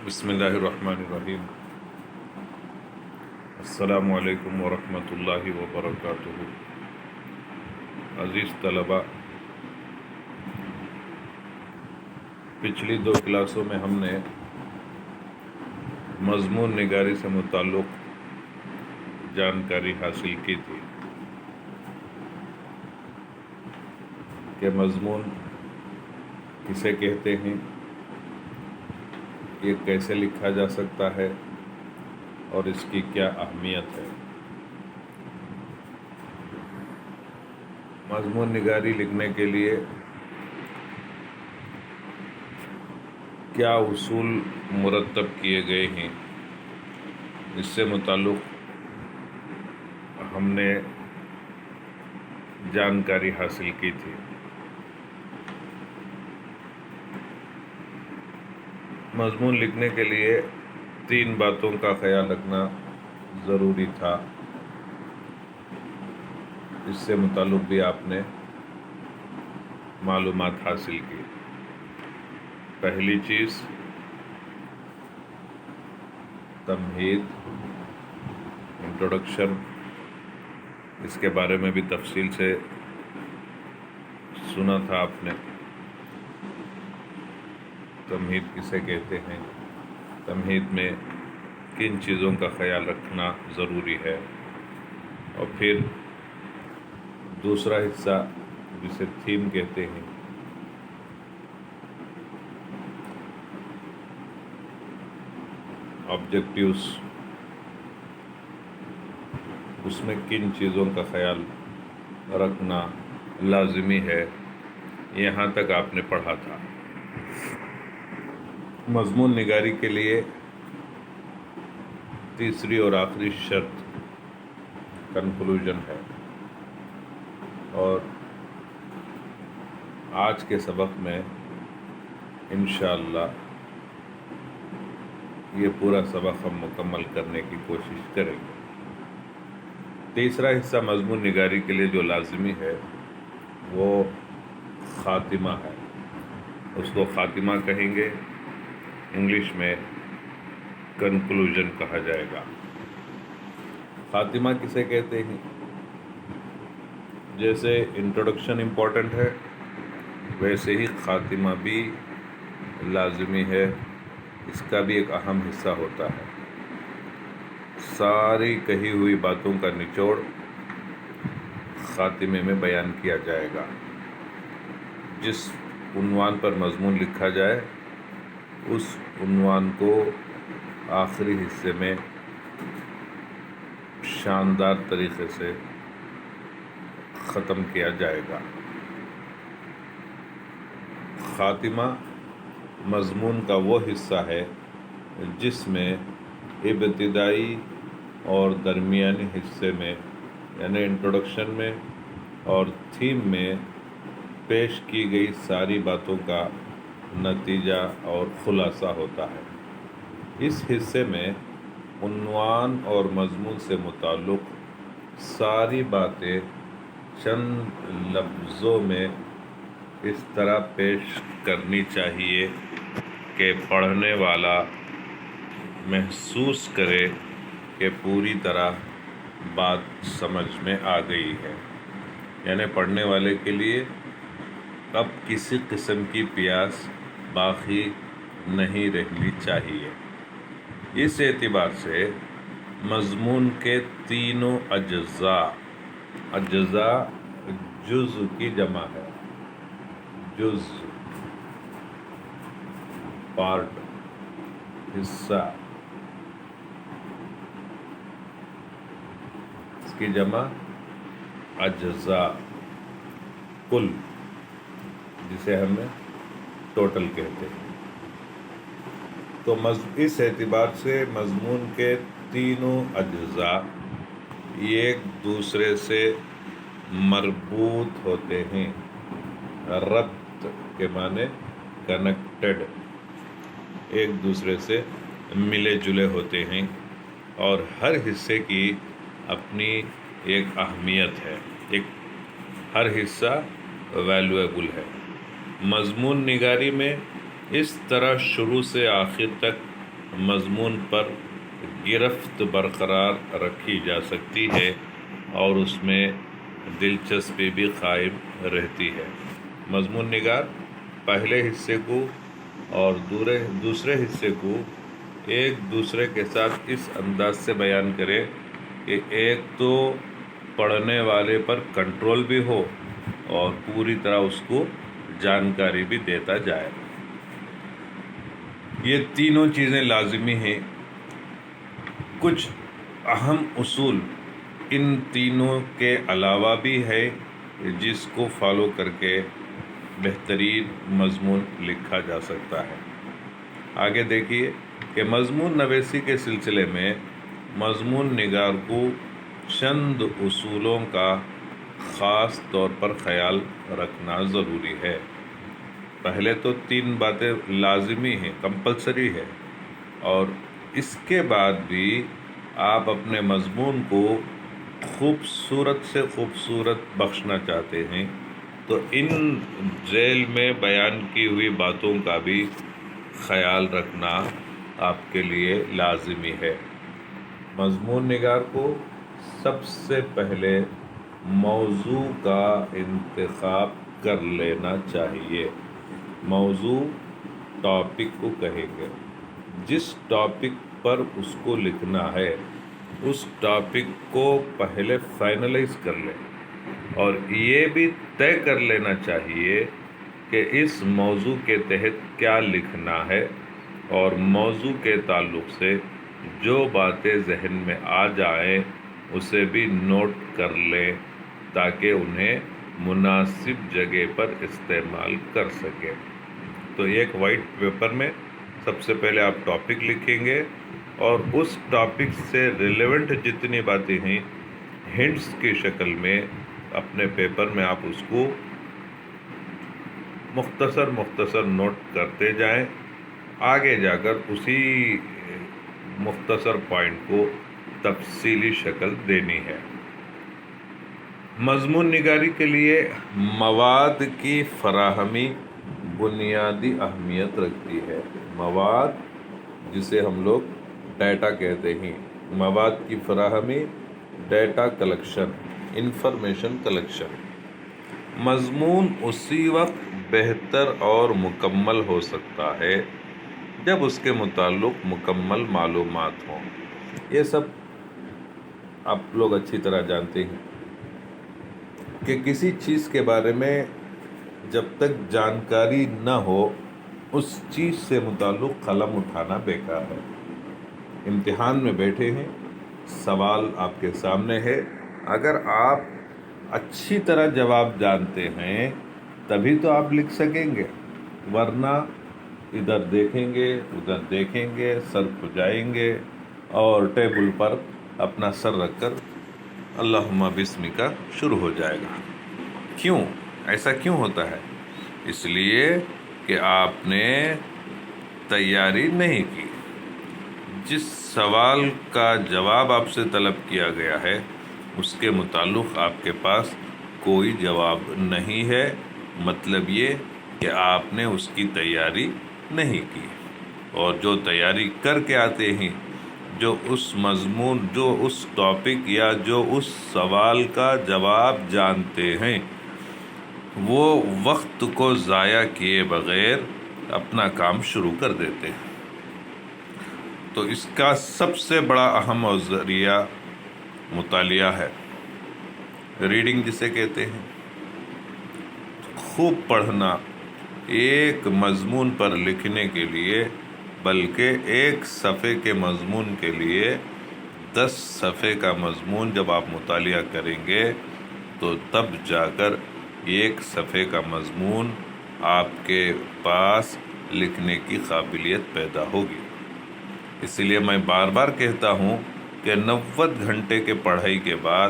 بسم اللہ الرحمن الرحیم۔ السلام علیکم ورحمۃ اللہ وبرکاتہ۔ عزیز طلباء، پچھلی 2 کلاسوں میں ہم نے مضمون نگاری سے متعلق جانکاری حاصل کی تھی کہ مضمون کسے کہتے ہیں، یہ کیسے لکھا جا سکتا ہے اور اس کی کیا اہمیت ہے۔ مضمون نگاری لکھنے کے لیے کیا اصول مرتب کیے گئے ہیں، اس سے متعلق ہم نے جانکاری حاصل کی تھی۔ مضمون لکھنے کے لیے 3 باتوں کا خیال رکھنا ضروری تھا، اس سے متعلق بھی آپ نے معلومات حاصل کی۔ پہلی چیز تمہید، انٹروڈکشن، اس کے بارے میں بھی تفصیل سے سنا تھا آپ نے۔ تمہید کسے کہتے ہیں، تمہید میں کن چیزوں کا خیال رکھنا ضروری ہے، اور پھر دوسرا حصہ جسے تھیم کہتے ہیں، آبجیکٹیوز، اس میں کن چیزوں کا خیال رکھنا لازمی ہے، یہاں تک آپ نے پڑھا تھا۔ مضمون نگاری کے لیے تیسری اور آخری شرط کنکلوژن ہے، اور آج کے سبق میں انشاءاللہ یہ پورا سبق ہم مکمل کرنے کی کوشش کریں گے۔ تیسرا حصہ مضمون نگاری کے لیے جو لازمی ہے وہ خاتمہ ہے، اس کو خاتمہ کہیں گے، انگلش میں کنکلوژن کہا جائے گا۔ خاتمہ کسے کہتے ہیں؟ جیسے انٹروڈکشن امپورٹنٹ ہے، ویسے ہی خاتمہ بھی لازمی ہے، اس کا بھی ایک اہم حصہ ہوتا ہے۔ ساری کہی ہوئی باتوں کا نچوڑ خاتمے میں بیان کیا جائے گا۔ جس عنوان پر مضمون لکھا جائے اس عنوان کو آخری حصے میں شاندار طریقے سے ختم کیا جائے گا۔ خاتمہ مضمون کا وہ حصہ ہے جس میں ابتدائی اور درمیانی حصے میں، یعنی انٹروڈکشن میں اور تھیم میں پیش کی گئی ساری باتوں کا نتیجہ اور خلاصہ ہوتا ہے۔ اس حصے میں عنوان اور مضمون سے متعلق ساری باتیں چند لفظوں میں اس طرح پیش کرنی چاہیے کہ پڑھنے والا محسوس کرے کہ پوری طرح بات سمجھ میں آ گئی ہے، یعنی پڑھنے والے کے لیے اب کسی قسم کی پیاس باقی نہیں رہنی چاہیے۔ اس اعتبار سے مضمون کے تینوں اجزاء جز کی جمع ہے، جز پارٹ، حصہ، اس کی جمع اجزاء، کل، جسے ہم ٹوٹل کہتے ہیں۔ تو اس اعتبار سے مضمون کے تینوں اجزاء ایک دوسرے سے مربوط ہوتے ہیں، ربط کے معنی کنیکٹڈ، ایک دوسرے سے ملے جلے ہوتے ہیں، اور ہر حصے کی اپنی ایک اہمیت ہے، ہر حصہ ویلیویبل ہے۔ مضمون نگاری میں اس طرح شروع سے آخر تک مضمون پر گرفت برقرار رکھی جا سکتی ہے اور اس میں دلچسپی بھی قائم رہتی ہے۔ مضمون نگار پہلے حصے کو اور دوسرے حصے کو ایک دوسرے کے ساتھ اس انداز سے بیان کرے کہ ایک تو پڑھنے والے پر کنٹرول بھی ہو اور پوری طرح اس کو جانکاری بھی دیتا جائے۔ یہ تینوں چیزیں لازمی ہیں۔ کچھ اہم اصول ان تینوں کے علاوہ بھی ہے جس کو فالو کر کے بہترین مضمون لکھا جا سکتا ہے۔ آگے دیکھیے کہ مضمون نویسی کے سلسلے میں مضمون نگار کو چند اصولوں کا خاص طور پر خیال رکھنا ضروری ہے۔ پہلے تو 3 باتیں لازمی ہیں، کمپلسری ہے، اور اس کے بعد بھی آپ اپنے مضمون کو خوبصورت سے خوبصورت بخشنا چاہتے ہیں تو ان ذیل میں بیان کی ہوئی باتوں کا بھی خیال رکھنا آپ کے لیے لازمی ہے۔ مضمون نگار کو سب سے پہلے موضوع کا انتخاب کر لینا چاہیے۔ موضوع ٹاپک کو کہیں گے، جس ٹاپک پر اس کو لکھنا ہے اس ٹاپک کو پہلے فائنلائز کر لیں اور یہ بھی طے کر لینا چاہیے کہ اس موضوع کے تحت کیا لکھنا ہے، اور موضوع کے تعلق سے جو باتیں ذہن میں آ جائیں اسے بھی نوٹ کر لیں تاکہ انہیں مناسب جگہ پر استعمال کر سکیں۔ تو ایک وائٹ پیپر میں سب سے پہلے آپ ٹاپک لکھیں گے اور اس ٹاپک سے ریلیونٹ جتنی باتیں ہیں ہنٹس کی شکل میں اپنے پیپر میں آپ اس کو مختصر نوٹ کرتے جائیں۔ آگے جا کر اسی مختصر پوائنٹ کو تفصیلی شکل دینی ہے۔ مضمون نگاری کے لیے مواد کی فراہمی بنیادی اہمیت رکھتی ہے۔ مواد جسے ہم لوگ ڈیٹا کہتے ہیں، مواد کی فراہمی، ڈیٹا کلیکشن، انفارمیشن کلیکشن۔ مضمون اسی وقت بہتر اور مکمل ہو سکتا ہے جب اس کے متعلق مکمل معلومات ہوں۔ یہ سب آپ لوگ اچھی طرح جانتے ہیں کہ کسی چیز کے بارے میں جب تک جانکاری نہ ہو اس چیز سے متعلق قلم اٹھانا بیکار ہے۔ امتحان میں بیٹھے ہیں، سوال آپ کے سامنے ہے، اگر آپ اچھی طرح جواب جانتے ہیں تبھی تو آپ لکھ سکیں گے، ورنہ ادھر دیکھیں گے ادھر دیکھیں گے، سر کھجائیں گے اور ٹیبل پر اپنا سر رکھ کر اللہم بسمک شروع ہو جائے گا۔ کیوں ایسا کیوں ہوتا ہے؟ اس لیے کہ آپ نے تیاری نہیں کی۔ جس سوال کا جواب آپ سے طلب کیا گیا ہے اس کے متعلق آپ کے پاس کوئی جواب نہیں ہے، مطلب یہ کہ آپ نے اس کی تیاری نہیں کی۔ اور جو تیاری کر کے آتے ہیں، جو اس مضمون، جو اس ٹاپک یا جو اس سوال کا جواب جانتے ہیں، وہ وقت کو ضائع کیے بغیر اپنا کام شروع کر دیتے ہیں۔ تو اس کا سب سے بڑا اہم ذریعہ مطالعہ ہے، ریڈنگ جسے کہتے ہیں۔ خوب پڑھنا ایک مضمون پر لکھنے کے لیے، بلکہ ایک صفحے کے مضمون کے لیے 10 صفحے کا مضمون جب آپ مطالعہ کریں گے تو تب جا کر ایک صفحے کا مضمون آپ کے پاس لکھنے کی قابلیت پیدا ہوگی۔ اس لیے میں بار بار کہتا ہوں کہ 90 گھنٹے کے پڑھائی کے بعد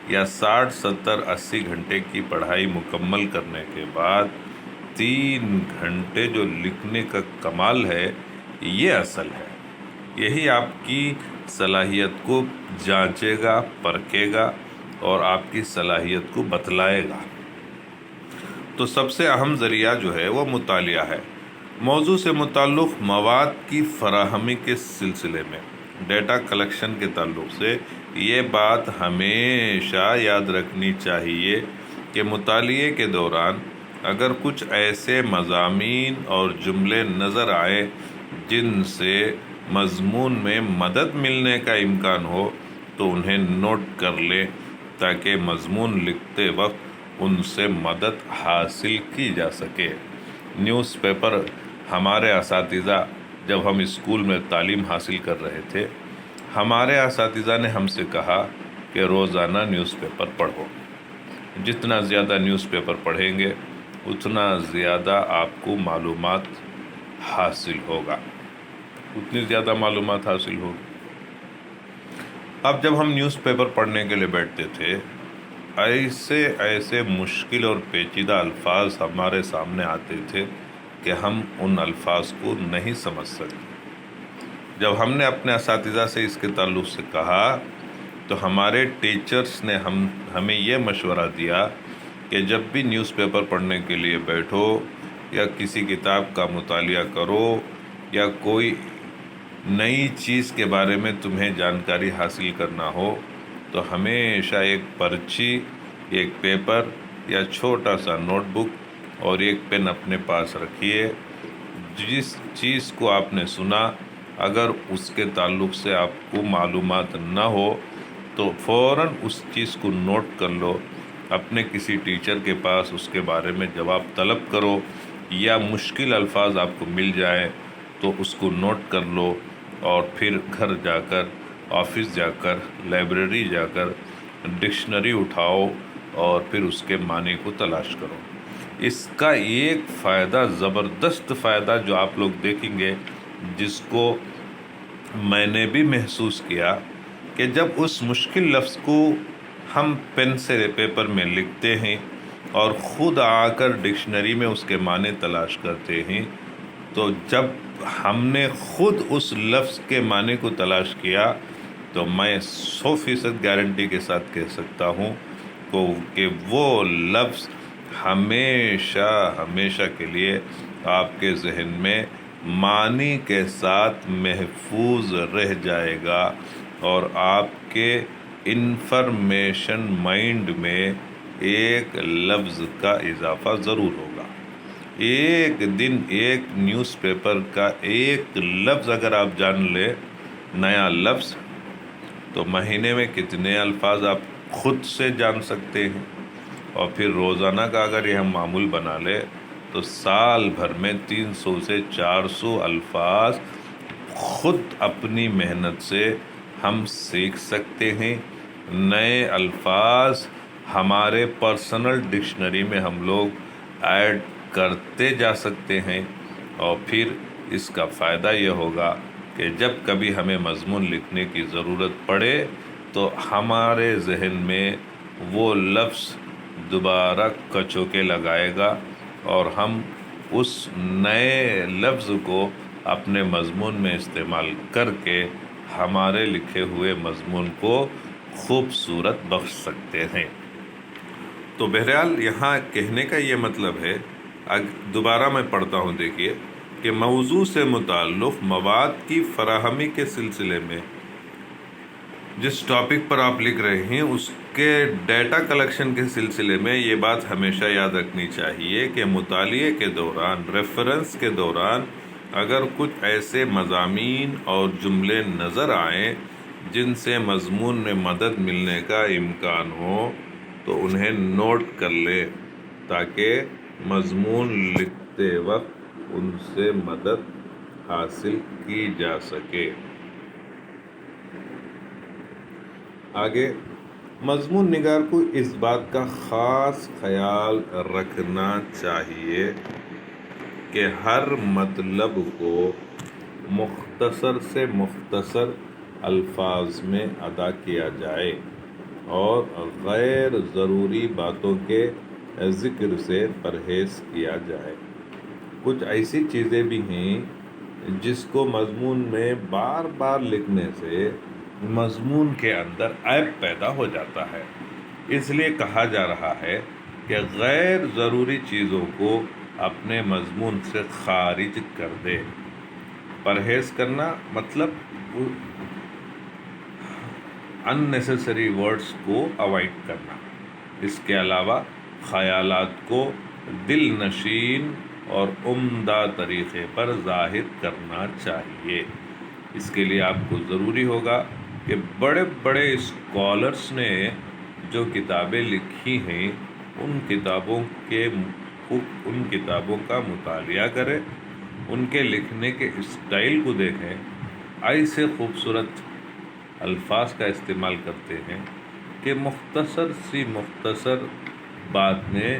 یا 60 70 80 گھنٹے کی پڑھائی مکمل کرنے کے بعد 3 گھنٹے جو لکھنے کا کمال ہے یہ اصل ہے۔ یہی آپ کی صلاحیت کو جانچے گا، پرکھے گا اور آپ کی صلاحیت کو بتلائے گا۔ تو سب سے اہم ذریعہ جو ہے وہ مطالعہ ہے۔ موضوع سے متعلق مواد کی فراہمی کے سلسلے میں ڈیٹا کلیکشن کے تعلق سے یہ بات ہمیشہ یاد رکھنی چاہیے کہ مطالعے کے دوران اگر کچھ ایسے مضامین اور جملے نظر آئے جن سے مضمون میں مدد ملنے کا امکان ہو تو انہیں نوٹ کر لیں تاکہ مضمون لکھتے وقت ان سے مدد حاصل کی جا سکے۔ نیوز پیپر ہمارے اساتذہ جب ہم اسکول میں تعلیم حاصل کر رہے تھے، ہمارے اساتذہ نے ہم سے کہا کہ روزانہ نیوز پیپر پڑھو۔ جتنا زیادہ نیوز پیپر پڑھیں گے اتنا زیادہ آپ کو معلومات حاصل ہوگا، اتنی زیادہ معلومات حاصل ہوگی۔ اب جب ہم نیوز پیپر پڑھنے کے لیے بیٹھتے تھے، ایسے مشکل اور پیچیدہ الفاظ ہمارے سامنے آتے تھے کہ ہم ان الفاظ کو نہیں سمجھ سکتے۔ جب ہم نے اپنے اساتذہ سے اس کے تعلق سے کہا تو ہمارے ٹیچرز نے ہمیں یہ مشورہ دیا کہ جب بھی نیوز پیپر پڑھنے کے لیے بیٹھو یا کسی کتاب کا مطالعہ کرو یا کوئی نئی چیز کے بارے میں تمہیں جانکاری حاصل کرنا ہو تو ہمیشہ ایک پرچی، ایک پیپر یا چھوٹا سا نوٹ بک اور ایک پین اپنے پاس رکھیے۔ جس چیز کو آپ نے سنا اگر اس کے تعلق سے آپ کو معلومات نہ ہو تو فوراً اس چیز کو نوٹ کر لو، اپنے کسی ٹیچر کے پاس اس کے بارے میں جواب طلب کرو، یا مشکل الفاظ آپ کو مل جائیں تو اس کو نوٹ کر لو، اور پھر گھر جا کر، آفس جا کر، لائبریری جا کر ڈکشنری اٹھاؤ اور پھر اس کے معنی کو تلاش کرو۔ اس کا ایک فائدہ، زبردست فائدہ جو آپ لوگ دیکھیں گے، جس کو میں نے بھی محسوس کیا، کہ جب اس مشکل لفظ کو ہم پین سے پیپر میں لکھتے ہیں اور خود آ کر ڈکشنری میں اس کے معنی تلاش کرتے ہیں، تو جب ہم نے خود اس لفظ کے معنی کو تلاش کیا تو میں 100% گارنٹی کے ساتھ کہہ سکتا ہوں کہ وہ لفظ ہمیشہ کے لیے آپ کے ذہن میں معنی کے ساتھ محفوظ رہ جائے گا، اور آپ کے انفارمیشن مائنڈ میں ایک لفظ کا اضافہ ضرور ہوگا۔ ایک دن ایک نیوز پیپر کا ایک لفظ اگر آپ جان لیں، نیا لفظ، تو مہینے میں کتنے الفاظ آپ خود سے جان سکتے ہیں، اور پھر روزانہ کا اگر یہ ہم معمول بنا لیں تو سال بھر میں 300 سے 400 الفاظ خود اپنی محنت سے ہم سیکھ سکتے ہیں۔ نئے الفاظ ہمارے پرسنل ڈکشنری میں ہم لوگ ایڈ کرتے جا سکتے ہیں، اور پھر اس کا فائدہ یہ ہوگا کہ جب کبھی ہمیں مضمون لکھنے کی ضرورت پڑے تو ہمارے ذہن میں وہ لفظ دوبارہ کچوکے لگائے گا، اور ہم اس نئے لفظ کو اپنے مضمون میں استعمال کر کے ہمارے لکھے ہوئے مضمون کو خوبصورت بخش سکتے ہیں۔ تو بہرحال یہاں کہنے کا یہ مطلب ہے، دوبارہ میں پڑھتا ہوں، دیکھیے کہ موضوع سے متعلق مواد کی فراہمی کے سلسلے میں جس ٹاپک پر آپ لکھ رہے ہیں اس کے ڈیٹا کلیکشن کے سلسلے میں یہ بات ہمیشہ یاد رکھنی چاہیے کہ مطالعے کے دوران، ریفرنس کے دوران اگر کچھ ایسے مضامین اور جملے نظر آئیں جن سے مضمون میں مدد ملنے کا امکان ہو تو انہیں نوٹ کر لیں تاکہ مضمون لکھتے وقت ان سے مدد حاصل کی جا سکے۔ آگے، مضمون نگار کو اس بات کا خاص خیال رکھنا چاہیے کہ ہر مطلب کو مختصر سے مختصر الفاظ میں ادا کیا جائے اور غیر ضروری باتوں کے ذکر سے پرہیز کیا جائے۔ کچھ ایسی چیزیں بھی ہیں جس کو مضمون میں بار بار لکھنے سے مضمون کے اندر عیب پیدا ہو جاتا ہے، اس لیے کہا جا رہا ہے کہ غیر ضروری چیزوں کو اپنے مضمون سے خارج کر دے۔ پرہیز کرنا مطلب ان نیسیسری ورڈز کو اوائڈ کرنا۔ اس کے علاوہ خیالات کو دل نشین اور عمدہ طریقے پر ظاہر کرنا چاہیے۔ اس کے لیے آپ کو ضروری ہوگا کہ بڑے بڑے اسکالرس نے جو کتابیں لکھی ہیں ان کتابوں کا مطالعہ کریں، ان کے لکھنے کے اسٹائل کو دیکھیں۔ ایسے خوبصورت الفاظ کا استعمال کرتے ہیں کہ مختصر بات میں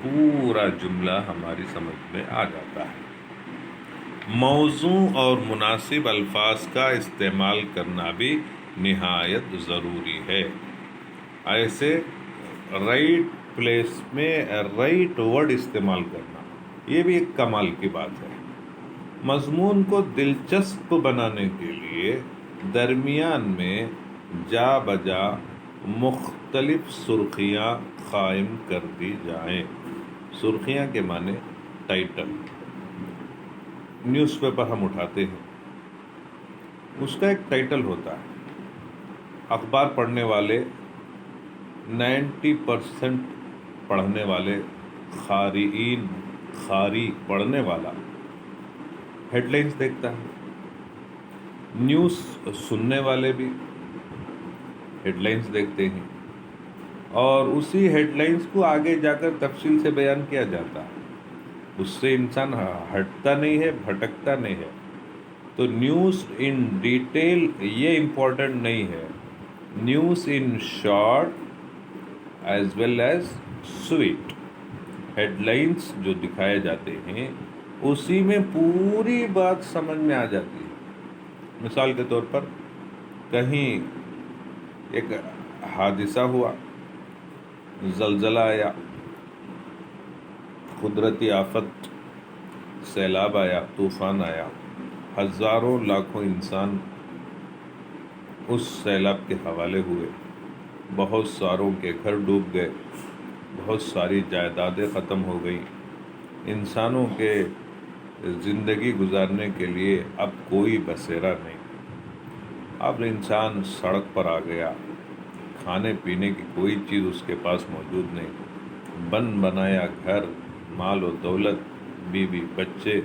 پورا جملہ ہماری سمجھ میں آ جاتا ہے۔ موزوں اور مناسب الفاظ کا استعمال کرنا بھی نہایت ضروری ہے۔ ایسے رائٹ پلیس میں رائٹ ورڈ استعمال کرنا، یہ بھی ایک کمال کی بات ہے۔ مضمون کو دلچسپ بنانے کے لیے درمیان میں جا بجا مختلف سرخیاں قائم کر دی جائیں۔ سرخیاں کے معنی ٹائٹل۔ نیوز پیپر ہم اٹھاتے ہیں، اس کا ایک ٹائٹل ہوتا ہے۔ اخبار پڑھنے والے 90% پڑھنے والے قاری پڑھنے والا ہیڈ لائنز دیکھتا ہے۔ نیوز سننے والے بھی ہیڈ لائنز دیکھتے ہیں، اور اسی ہیڈ لائنز کو آگے جا کر تفصیل سے بیان کیا جاتا ہے۔ اس سے انسان ہٹتا نہیں ہے، بھٹکتا نہیں ہے۔ تو نیوز ان ڈیٹیل یہ امپورٹنٹ نہیں ہے، news in short as well as sweet. Headlines جو دکھائے جاتے ہیں اسی میں پوری بات سمجھ میں آ جاتی ہے۔ مثال کے طور پر کہیں ایک حادثہ ہوا، زلزلہ آیا، قدرتی آفت، سیلاب آیا، طوفان آیا، ہزاروں لاکھوں انسان اس سیلاب کے حوالے ہوئے، بہت ساروں کے گھر ڈوب گئے، بہت ساری جائیدادیں ختم ہو گئی، انسانوں کے زندگی گزارنے کے لیے اب کوئی بسیرا نہیں۔ اب انسان سڑک پر آ گیا، کھانے پینے کی کوئی چیز اس کے پاس موجود نہیں، بن بنایا گھر، مال و دولت، بیوی بچے،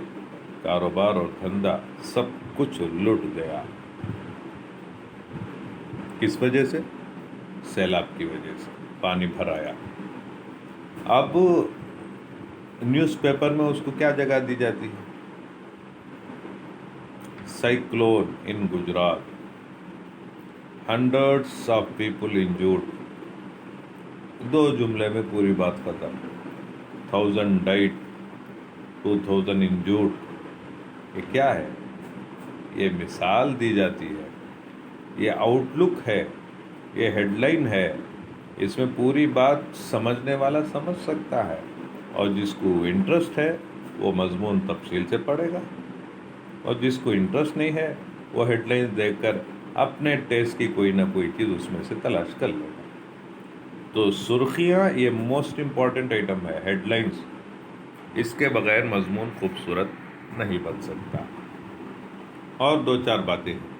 کاروبار اور دھندا سب کچھ لٹ گیا۔ کس وجہ سے؟ سیلاب کی وجہ سے، پانی بھر آیا۔ اب نیوز پیپر میں اس کو کیا جگہ دی جاتی ہے؟ Cyclone in Gujarat, hundreds of people injured. 2 جملے میں پوری بات ختم۔ 1000 ڈائٹ، 2000 انجورڈ۔ یہ کیا ہے؟ یہ مثال دی جاتی ہے، یہ آؤٹ لک ہے، یہ ہیڈ لائن ہے۔ اس میں پوری بات سمجھنے والا سمجھ سکتا ہے، اور جس کو انٹرسٹ ہے وہ مضمون تفصیل سے پڑھے گا، اور جس کو انٹرسٹ نہیں ہے وہ ہیڈ لائنز دیکھ کر اپنے ٹیسٹ کی کوئی نہ کوئی چیز اس میں سے تلاش کر لے گا۔ تو سرخیاں یہ موسٹ امپورٹنٹ آئٹم ہے، ہیڈ لائنز۔ اس کے بغیر مضمون خوبصورت نہیں بن سکتا۔ اور 2-4 باتیں ہیں۔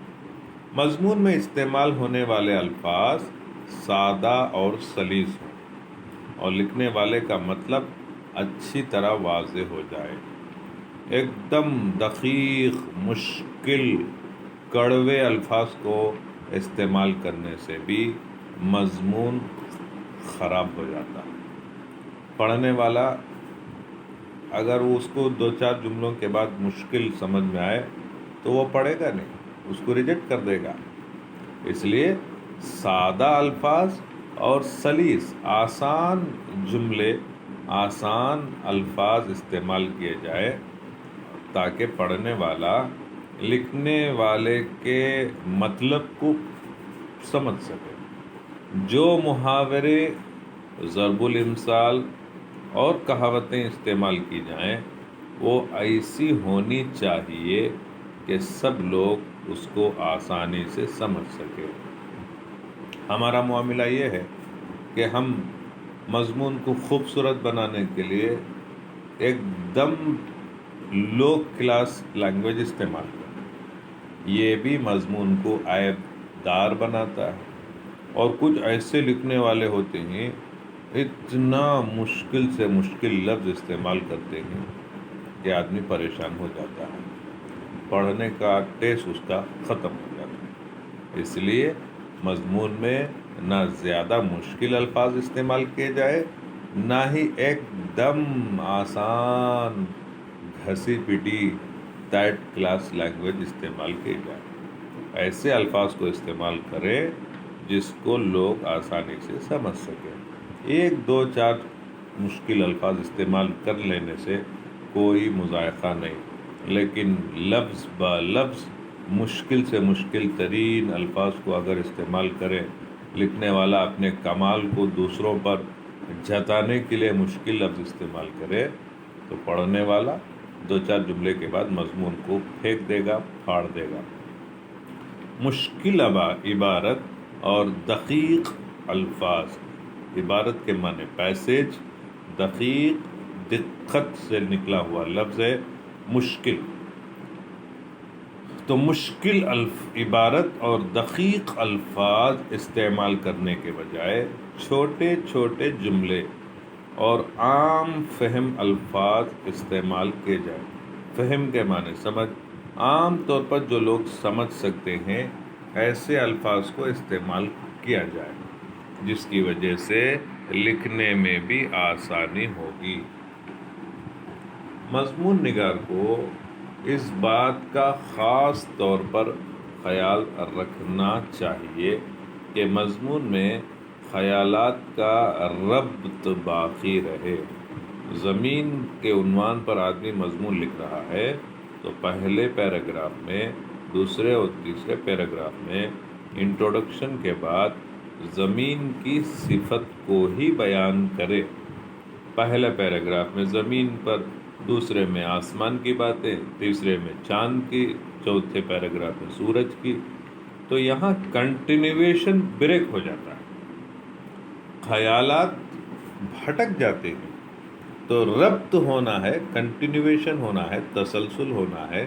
مضمون میں استعمال ہونے والے الفاظ سادہ اور سلیس ہوں، اور لکھنے والے کا مطلب اچھی طرح واضح ہو جائے۔ ایک دم دقیق، مشکل، کڑوے الفاظ کو استعمال کرنے سے بھی مضمون خراب ہو جاتا۔ پڑھنے والا اگر اس کو 2-4 جملوں کے بعد مشکل سمجھ میں آئے تو وہ پڑھے گا نہیں، اس کو ریجیکٹ کر دے گا۔ اس لیے سادہ الفاظ اور سلیس، آسان جملے، آسان الفاظ استعمال کیے جائے تاکہ پڑھنے والا لکھنے والے کے مطلب کو سمجھ سکے۔ جو محاورے، ضرب الامثال اور کہاوتیں استعمال کی جائیں وہ ایسی ہونی چاہیے کہ سب لوگ اس کو آسانی سے سمجھ سکے۔ ہمارا معاملہ یہ ہے کہ ہم مضمون کو خوبصورت بنانے کے لیے ایک دم لو کلاس لینگویج استعمال کریں، یہ بھی مضمون کو عیب دار بناتا ہے. اور کچھ ایسے لکھنے والے ہوتے ہیں اتنا مشکل سے مشکل لفظ استعمال کرتے ہیں کہ آدمی پریشان ہو جاتا ہے، پڑھنے کا ٹیسٹ اس کا ختم ہو جاتا ہے. اس لیے مضمون میں نہ زیادہ مشکل الفاظ استعمال کیے جائے، نہ ہی ایک دم آسان گھسی پٹی تھرڈ کلاس لینگویج استعمال کی جائے. ایسے الفاظ کو استعمال کرے جس کو لوگ آسانی سے سمجھ سکیں. ایک دو چار مشکل الفاظ استعمال کر لینے سے کوئی مذائقہ نہیں، لیکن لفظ با لفظ مشکل سے مشکل ترین الفاظ کو اگر استعمال کرے، لکھنے والا اپنے کمال کو دوسروں پر جتانے کے لیے مشکل لفظ استعمال کرے، تو پڑھنے والا دو چار جملے کے بعد مضمون کو پھینک دے گا، پھاڑ دے گا. مشکل عبارت اور دقیق الفاظ. عبارت کے معنی پیسیج، دقیق دقت سے نکلا ہوا لفظ ہے مشکل. تو مشکل عبارت اور دقیق الفاظ استعمال کرنے کے بجائے چھوٹے چھوٹے جملے اور عام فہم الفاظ استعمال کیے جائیں. فہم کے معنی سمجھ، عام طور پر جو لوگ سمجھ سکتے ہیں ایسے الفاظ کو استعمال کیا جائے، جس کی وجہ سے لکھنے میں بھی آسانی ہوگی. مضمون نگار کو اس بات کا خاص طور پر خیال رکھنا چاہیے کہ مضمون میں خیالات کا ربط باقی رہے. زمین کے عنوان پر آدمی مضمون لکھ رہا ہے تو پہلے پیراگراف میں، دوسرے اور تیسرے پیراگراف میں انٹروڈکشن کے بعد زمین کی صفت کو ہی بیان کرے. پہلے پیراگراف میں زمین پر، دوسرے میں آسمان کی باتیں، تیسرے میں چاند کی، چوتھے پیراگراف میں سورج کی. تو یہاں کنٹینیویشن بریک ہو جاتا ہے، خیالات بھٹک جاتے ہیں. تو ربط ہونا ہے، کنٹینیویشن ہونا ہے، تسلسل ہونا ہے.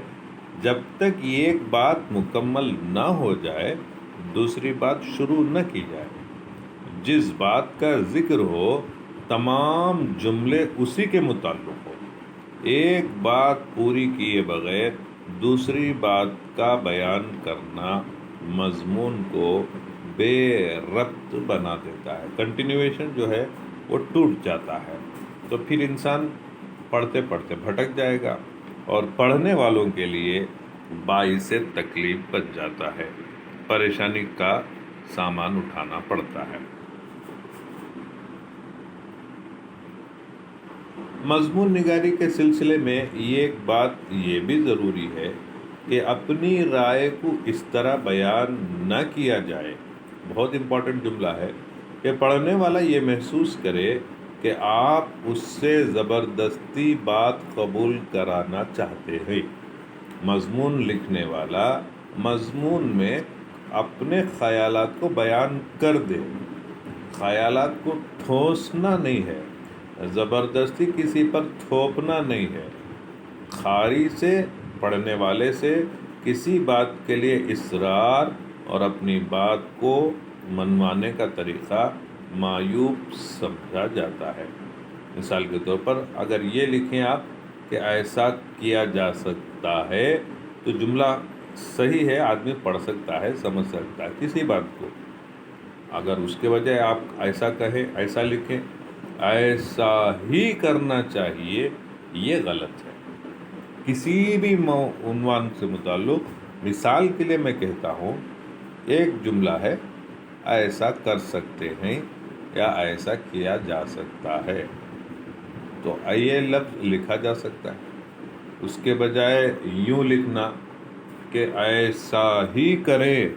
جب تک ایک بات مکمل نہ ہو جائے دوسری بات شروع نہ کی جائے. جس بات کا ذکر ہو تمام جملے اسی کے متعلق ہو. ایک بات پوری کیے بغیر دوسری بات کا بیان کرنا مضمون کو بے ربط بنا دیتا ہے. کنٹینیویشن جو ہے وہ ٹوٹ جاتا ہے، تو پھر انسان پڑھتے پڑھتے بھٹک جائے گا اور پڑھنے والوں کے لیے باعث تکلیف بن جاتا ہے، پریشانی کا سامان اٹھانا پڑتا ہے. مضمون نگاری کے سلسلے میں ایک بات یہ بھی ضروری ہے کہ اپنی رائے کو اس طرح بیان نہ کیا جائے. بہت امپورٹنٹ جملہ ہے کہ پڑھنے والا یہ محسوس کرے کہ آپ اس سے زبردستی بات قبول کرانا چاہتے ہیں. مضمون لکھنے والا مضمون میں اپنے خیالات کو بیان کر دے. خیالات کو ٹھوسنا نہیں ہے، زبردستی کسی پر تھوپنا نہیں ہے. خاری سے، پڑھنے والے سے کسی بات کے لیے اصرار اور اپنی بات کو منوانے کا طریقہ معیوب سمجھا جاتا ہے. مثال کے طور پر اگر یہ لکھیں آپ کہ ایسا کیا جا سکتا ہے، تو جملہ صحیح ہے، آدمی پڑھ سکتا ہے، سمجھ سکتا ہے کسی بات کو. اگر اس کے بجائے آپ ایسا کہیں، ایسا لکھیں، ایسا ہی کرنا چاہیے، یہ غلط ہے. کسی بھی عنوان سے متعلق، مثال کے لیے میں کہتا ہوں، ایک جملہ ہے ایسا کر سکتے ہیں یا ایسا کیا جا سکتا ہے، تو یہ لفظ لکھا جا سکتا ہے. اس کے بجائے یوں لکھنا کہ ایسا ہی کریں،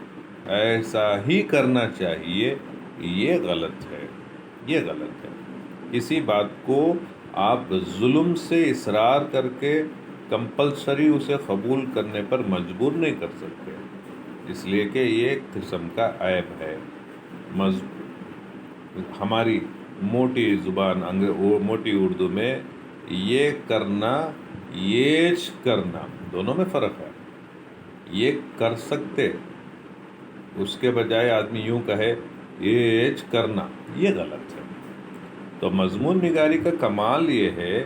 ایسا ہی کرنا چاہیے، یہ غلط ہے، یہ غلط ہے. کسی بات کو آپ ظلم سے اصرار کر کے کمپلسری اسے قبول کرنے پر مجبور نہیں کر سکتے، اس لیے کہ یہ ایک قسم کا عیب ہے. ہماری موٹی زبان موٹی اردو میں یہ کرنا، یہ کرنا، دونوں میں فرق ہے۔ یہ کر سکتے، اس کے بجائے آدمی یوں کہے یہ کرنا، یہ غلط ہے۔ تو مضمون نگاری کا کمال یہ ہے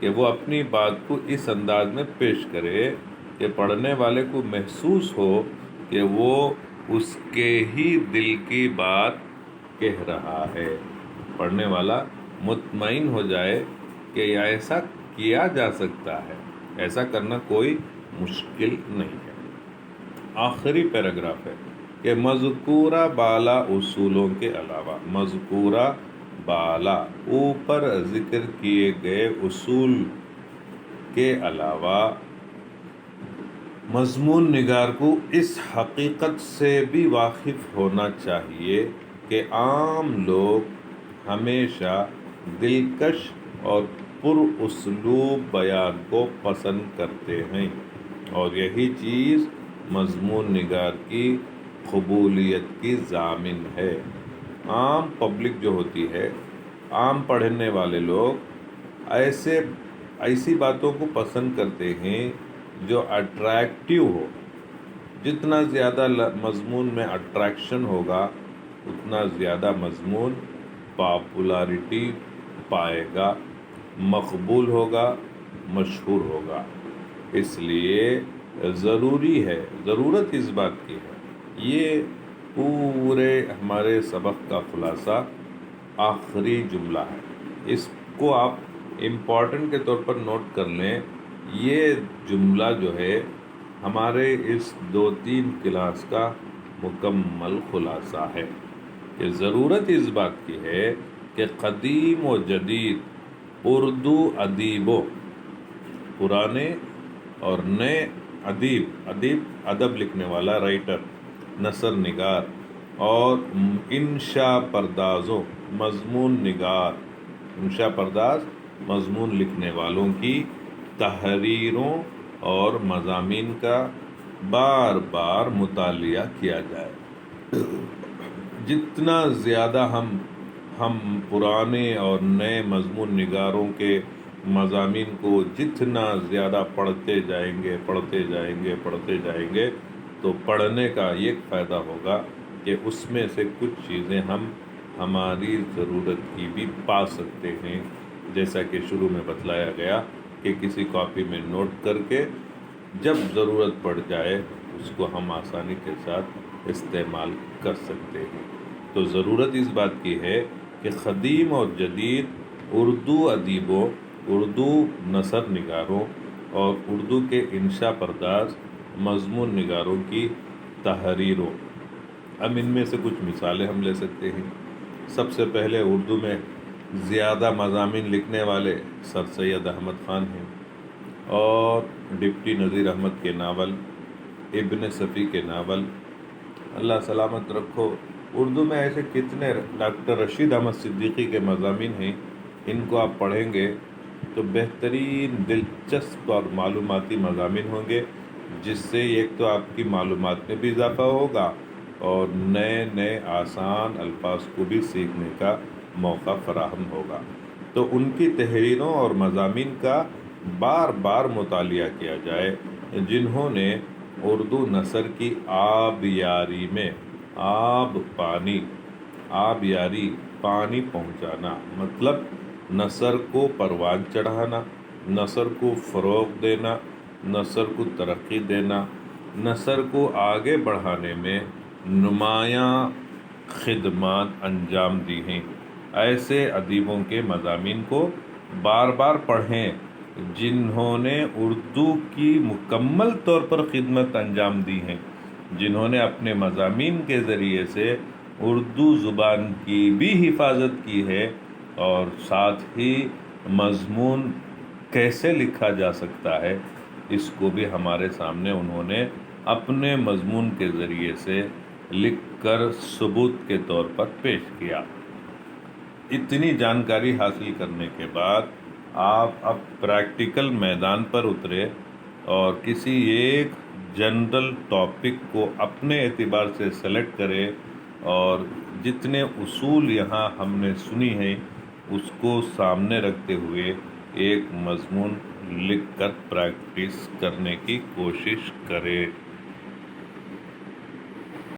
کہ وہ اپنی بات کو اس انداز میں پیش کرے کہ پڑھنے والے کو محسوس ہو کہ وہ اس کے ہی دل کی بات کہہ رہا ہے، پڑھنے والا مطمئن ہو جائے کہ ایسا کیا جا سکتا ہے، ایسا کرنا کوئی مشکل نہیں ہے۔ آخری پیراگراف ہے کہ مذکورہ بالا اصولوں کے علاوہ، مذکورہ بالا اوپر ذکر کیے گئے اصول کے علاوہ، مضمون نگار کو اس حقیقت سے بھی واقف ہونا چاہیے کہ عام لوگ ہمیشہ دلکش اور پر اسلوب بیان کو پسند کرتے ہیں، اور یہی چیز مضمون نگار کی قبولیت کی ضامن ہے۔ عام پبلک جو ہوتی ہے، عام پڑھنے والے لوگ ایسی باتوں کو پسند کرتے ہیں جو اٹریکٹیو ہو۔ جتنا زیادہ مضمون میں اٹریکشن ہوگا اتنا زیادہ مضمون پاپولاریٹی پائے گا، مقبول ہوگا، مشہور ہوگا۔ اس لیے ضروری ہے، ضرورت اس بات کی ہے، یہ پورے ہمارے سبق کا خلاصہ آخری جملہ ہے، اس کو آپ امپورٹنٹ کے طور پر نوٹ کر لیں۔ یہ جملہ جو ہے ہمارے اس 2-3 کلاس کا مکمل خلاصہ ہے کہ ضرورت اس بات کی ہے کہ قدیم و جدید اردو ادیبوں، پرانے اور نئے ادب لکھنے والا، رائٹر، نثر نگار اور انشاء پردازوں، مضمون نگار، انشاء پرداز، مضمون لکھنے والوں کی تحریروں اور مضامین کا بار بار مطالعہ کیا جائے۔ جتنا زیادہ ہم پرانے اور نئے مضمون نگاروں کے مضامین کو جتنا زیادہ پڑھتے جائیں گے تو پڑھنے کا یہ فائدہ ہوگا کہ اس میں سے کچھ چیزیں ہم ہماری ضرورت کی بھی پا سکتے ہیں، جیسا کہ شروع میں بتلایا گیا کہ کسی کاپی میں نوٹ کر کے جب ضرورت پڑ جائے اس کو ہم آسانی کے ساتھ استعمال کر سکتے ہیں۔ تو ضرورت اس بات کی ہے کہ قدیم اور جدید اردو ادیبوں، اردو نثر نگاروں اور اردو کے انشاء پرداز مضمون نگاروں کی تحریروں، اب ان میں سے کچھ مثالیں ہم لے سکتے ہیں۔ سب سے پہلے اردو میں زیادہ مضامین لکھنے والے سر سید احمد خان ہیں، اور ڈپٹی نذیر احمد کے ناول، ابن صفی کے ناول، اللہ سلامت رکھو۔ اردو میں ایسے کتنے، ڈاکٹر رشید احمد صدیقی کے مضامین ہیں، ان کو آپ پڑھیں گے تو بہترین، دلچسپ اور معلوماتی مضامین ہوں گے، جس سے ایک تو آپ کی معلومات میں بھی اضافہ ہوگا اور نئے آسان الفاظ کو بھی سیکھنے کا موقع فراہم ہوگا۔ تو ان کی تحریروں اور مضامین کا بار بار مطالعہ کیا جائے، جنہوں نے اردو نثر کی آبیاری میں، آبیاری پانی پہنچانا، مطلب نثر کو پروان چڑھانا، نثر کو فروغ دینا، نثر کو ترقی دینا، نثر کو آگے بڑھانے میں نمایاں خدمات انجام دی ہیں۔ ایسے ادیبوں کے مضامین کو بار بار پڑھیں جنہوں نے اردو کی مکمل طور پر خدمت انجام دی ہیں، جنہوں نے اپنے مضامین کے ذریعے سے اردو زبان کی بھی حفاظت کی ہے، اور ساتھ ہی مضمون کیسے لکھا جا سکتا ہے اس کو بھی ہمارے سامنے انہوں نے اپنے مضمون کے ذریعے سے لکھ کر ثبوت کے طور پر پیش کیا۔ اتنی جانکاری حاصل کرنے کے بعد آپ اب پریکٹیکل میدان پر اترے اور کسی ایک جنرل ٹاپک کو اپنے اعتبار سے سلیکٹ کرے، اور جتنے اصول یہاں ہم نے سنی ہیں اس کو سامنے رکھتے ہوئے ایک مضمون لکھ کر پریکٹس کرنے کی کوشش کرے۔